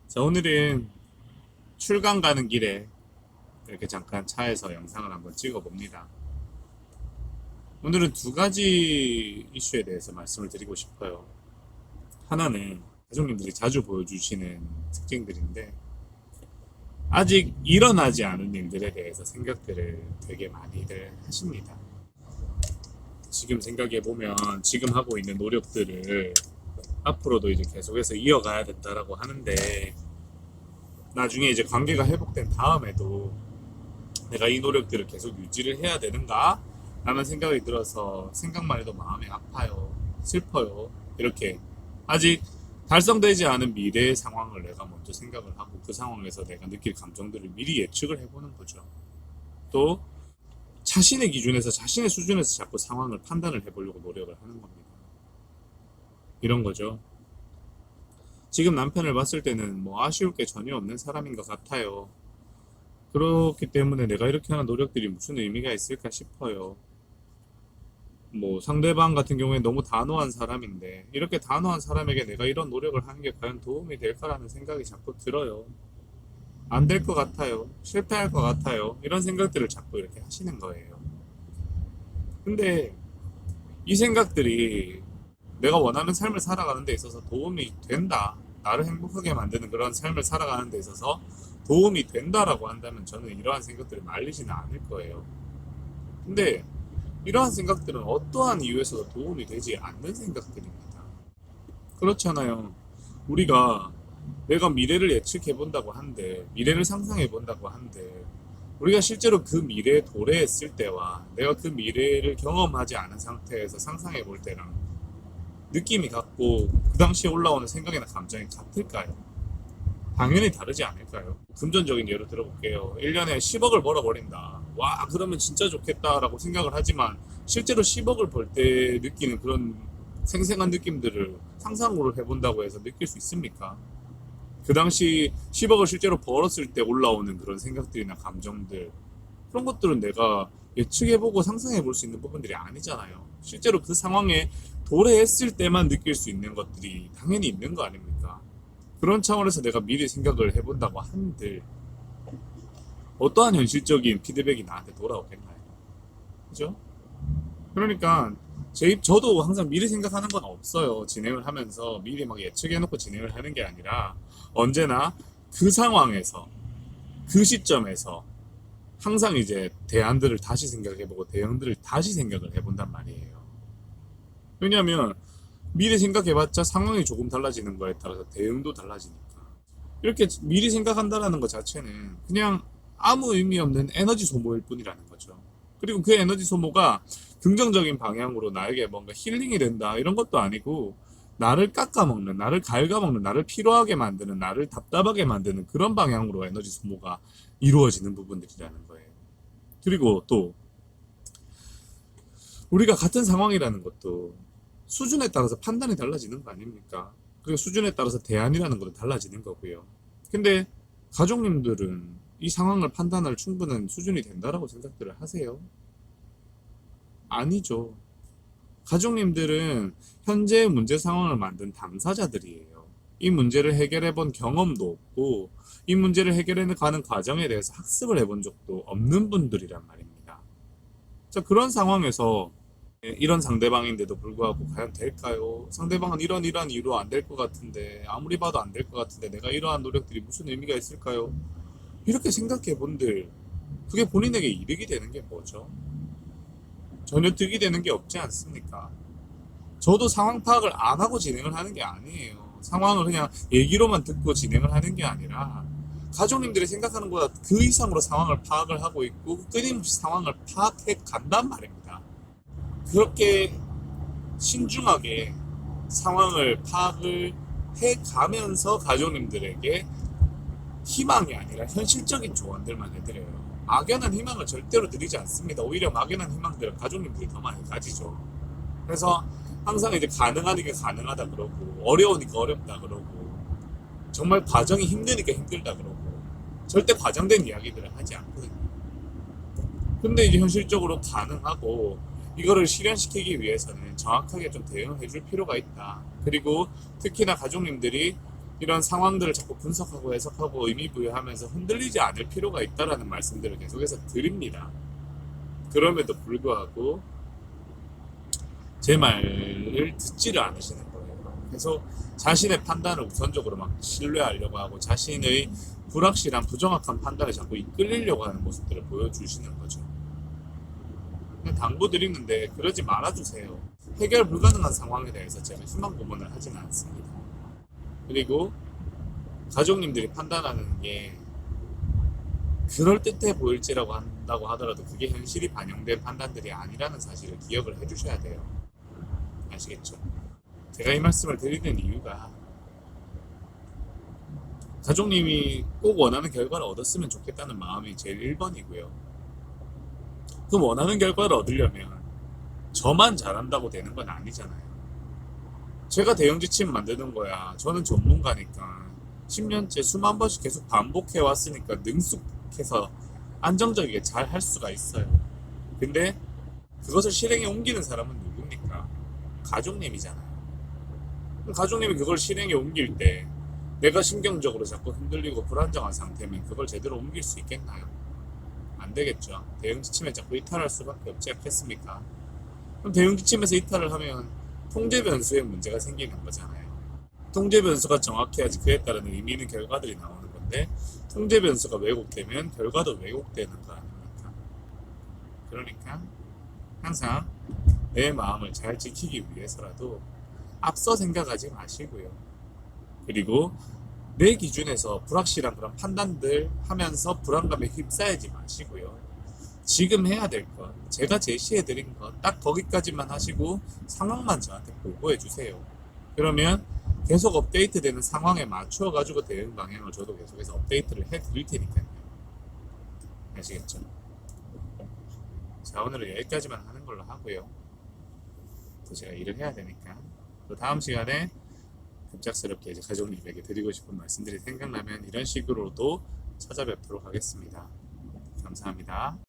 자, 오늘은 출강 가는 길에 이렇게 잠깐 차에서 영상을 한번 찍어 봅니다. 오늘은 두 가지 이슈에 대해서 말씀을 드리고 싶어요. 하나는 가족님들이 자주 보여주시는 특징들인데, 아직 일어나지 않은 일들에 대해서 생각들을 되게 많이들 하십니다. 지금 생각해 보면 지금 하고 있는 노력들을 앞으로도 이제 계속해서 이어가야 된다라고 하는데, 나중에 이제 관계가 회복된 다음에도 내가 이 노력들을 계속 유지를 해야 되는가? 라는 생각이 들어서 생각만 해도 마음이 아파요. 슬퍼요. 이렇게 아직 달성되지 않은 미래의 상황을 내가 먼저 생각을 하고 그 상황에서 내가 느낄 감정들을 미리 예측을 해보는 거죠. 또 자신의 기준에서 자신의 수준에서 자꾸 상황을 판단을 해보려고 노력을 하는 겁니다. 이런 거죠. 지금 남편을 봤을 때는 뭐 아쉬울 게 전혀 없는 사람인 것 같아요. 그렇기 때문에 내가 이렇게 하는 노력들이 무슨 의미가 있을까 싶어요. 뭐 상대방 같은 경우에 너무 단호한 사람인데 이렇게 단호한 사람에게 내가 이런 노력을 하는 게 과연 도움이 될까라는 생각이 자꾸 들어요. 안 될 것 같아요. 실패할 것 같아요. 이런 생각들을 자꾸 이렇게 하시는 거예요. 근데 이 생각들이 내가 원하는 삶을 살아가는 데 있어서 도움이 된다. 나를 행복하게 만드는 그런 삶을 살아가는 데 있어서 도움이 된다라고 한다면 저는 이러한 생각들을 말리지는 않을 거예요. 근데 이러한 생각들은 어떠한 이유에서도 도움이 되지 않는 생각들입니다. 그렇잖아요. 우리가 내가 미래를 예측해 본다고 한데, 미래를 상상해 본다고 한데, 우리가 실제로 그 미래에 도래했을 때와 내가 그 미래를 경험하지 않은 상태에서 상상해 볼 때랑 느낌이 같고 그 당시에 올라오는 생각이나 감정이 같을까요? 당연히 다르지 않을까요? 금전적인 예로 들어볼게요. 1년에 10억을 벌어버린다. 와, 그러면 진짜 좋겠다라고 생각을 하지만 실제로 10억을 벌 때 느끼는 그런 생생한 느낌들을 상상으로 해본다고 해서 느낄 수 있습니까? 그 당시 10억을 실제로 벌었을 때 올라오는 그런 생각들이나 감정들, 그런 것들은 내가 예측해보고 상상해볼 수 있는 부분들이 아니잖아요. 실제로 그 상황에 도래했을 때만 느낄 수 있는 것들이 당연히 있는 거 아닙니까? 그런 차원에서 내가 미리 생각을 해본다고 한들 어떠한 현실적인 피드백이 나한테 돌아오겠나요? 그죠? 그러니까 저도 항상 미리 생각하는 건 없어요. 진행을 하면서 미리 막 예측해놓고 진행을 하는 게 아니라 언제나 그 상황에서 그 시점에서 항상 이제 대안들을 다시 생각해보고 대응들을 다시 생각을 해본단 말이에요. 왜냐하면 미리 생각해봤자 상황이 조금 달라지는 거에 따라서 대응도 달라지니까. 이렇게 미리 생각한다는 것 자체는 그냥 아무 의미 없는 에너지 소모일 뿐이라는 거죠. 그리고 그 에너지 소모가 긍정적인 방향으로 나에게 뭔가 힐링이 된다 이런 것도 아니고 나를 깎아먹는, 나를 갉아먹는, 나를 피로하게 만드는, 나를 답답하게 만드는 그런 방향으로 에너지 소모가 이루어지는 부분들이라는 거예요. 그리고 또 우리가 같은 상황이라는 것도 수준에 따라서 판단이 달라지는 거 아닙니까? 그리고 수준에 따라서 대안이라는 것도 달라지는 거고요. 근데 가족님들은 이 상황을 판단할 충분한 수준이 된다라고 생각들을 하세요? 아니죠. 가족님들은 현재의 문제 상황을 만든 당사자들이에요. 이 문제를 해결해 본 경험도 없고, 이 문제를 해결해 가는 과정에 대해서 학습을 해본 적도 없는 분들이란 말입니다. 자, 그런 상황에서 이런 상대방인데도 불구하고 과연 될까요? 상대방은 이런 이유로 안 될 것 같은데, 아무리 봐도 안 될 것 같은데, 내가 이러한 노력들이 무슨 의미가 있을까요? 이렇게 생각해 본들, 그게 본인에게 이득이 되는 게 뭐죠? 전혀 득이 되는 게 없지 않습니까? 저도 상황 파악을 안 하고 진행을 하는 게 아니에요. 상황을 그냥 얘기로만 듣고 진행을 하는 게 아니라 가족님들이 생각하는 것보다 그 이상으로 상황을 파악을 하고 있고 끊임없이 상황을 파악해 간단 말입니다. 그렇게 신중하게 상황을 파악을 해 가면서 가족님들에게 희망이 아니라 현실적인 조언들만 해드려요. 막연한 희망을 절대로 드리지 않습니다. 오히려 막연한 희망들은 가족님들이 더 많이 가지죠. 그래서 항상 이제 가능하니까 가능하다 그러고 어려우니까 어렵다 그러고 정말 과정이 힘드니까 힘들다 그러고 절대 과장된 이야기들을 하지 않거든요. 근데 이제 현실적으로 가능하고 이거를 실현시키기 위해서는 정확하게 좀 대응해 줄 필요가 있다. 그리고 특히나 가족님들이 이런 상황들을 자꾸 분석하고 해석하고 의미 부여하면서 흔들리지 않을 필요가 있다라는 말씀들을 계속해서 드립니다. 그럼에도 불구하고 제 말을 듣지를 않으시는 거예요. 계속 자신의 판단을 우선적으로 막 신뢰하려고 하고 자신의 불확실한 부정확한 판단에 자꾸 이끌리려고 하는 모습들을 보여주시는 거죠. 당부드리는데 그러지 말아주세요. 해결 불가능한 상황에 대해서 제가 희망 고문을 하지는 않습니다. 그리고 가족님들이 판단하는 게 그럴듯해 보일지라고 한다고 하더라도 그게 현실이 반영된 판단들이 아니라는 사실을 기억을 해주셔야 돼요. 아시겠죠? 제가 이 말씀을 드리는 이유가 가족님이 꼭 원하는 결과를 얻었으면 좋겠다는 마음이 제일 1번이고요. 그 원하는 결과를 얻으려면 저만 잘한다고 되는 건 아니잖아요. 제가 대형 지침 만드는 거야. 저는 전문가니까 10년째 수만 번씩 계속 반복해 왔으니까 능숙해서 안정적이게 잘 할 수가 있어요. 근데 그것을 실행에 옮기는 사람은 누굽니까? 가족님이잖아요. 가족님이 그걸 실행에 옮길 때 내가 심경적으로 자꾸 흔들리고 불안정한 상태면 그걸 제대로 옮길 수 있겠나요? 안 되겠죠. 대형 지침에 자꾸 이탈할 수밖에 없지 않겠습니까? 그럼 대형 지침에서 이탈을 하면 통제 변수에 문제가 생기는 거잖아요. 통제 변수가 정확해야지 그에 따른 의미 있는 결과들이 나오는 건데 통제 변수가 왜곡되면 결과도 왜곡되는 거 아닙니까? 그러니까 항상 내 마음을 잘 지키기 위해서라도 앞서 생각하지 마시고요. 그리고 내 기준에서 불확실한 그런 판단들 하면서 불안감에 휩싸이지 마시고요. 지금 해야 될 것, 제가 제시해드린 것 딱 거기까지만 하시고 상황만 저한테 보고해 주세요. 그러면 계속 업데이트되는 상황에 맞춰 가지고 대응 방향을 저도 계속해서 업데이트를 해드릴 테니까요. 아시겠죠? 자, 오늘은 여기까지만 하는 걸로 하고요. 또 제가 일을 해야 되니까 또 다음 시간에 급작스럽게 이제 가족님에게 드리고 싶은 말씀들이 생각나면 이런 식으로도 찾아뵙도록 하겠습니다. 감사합니다.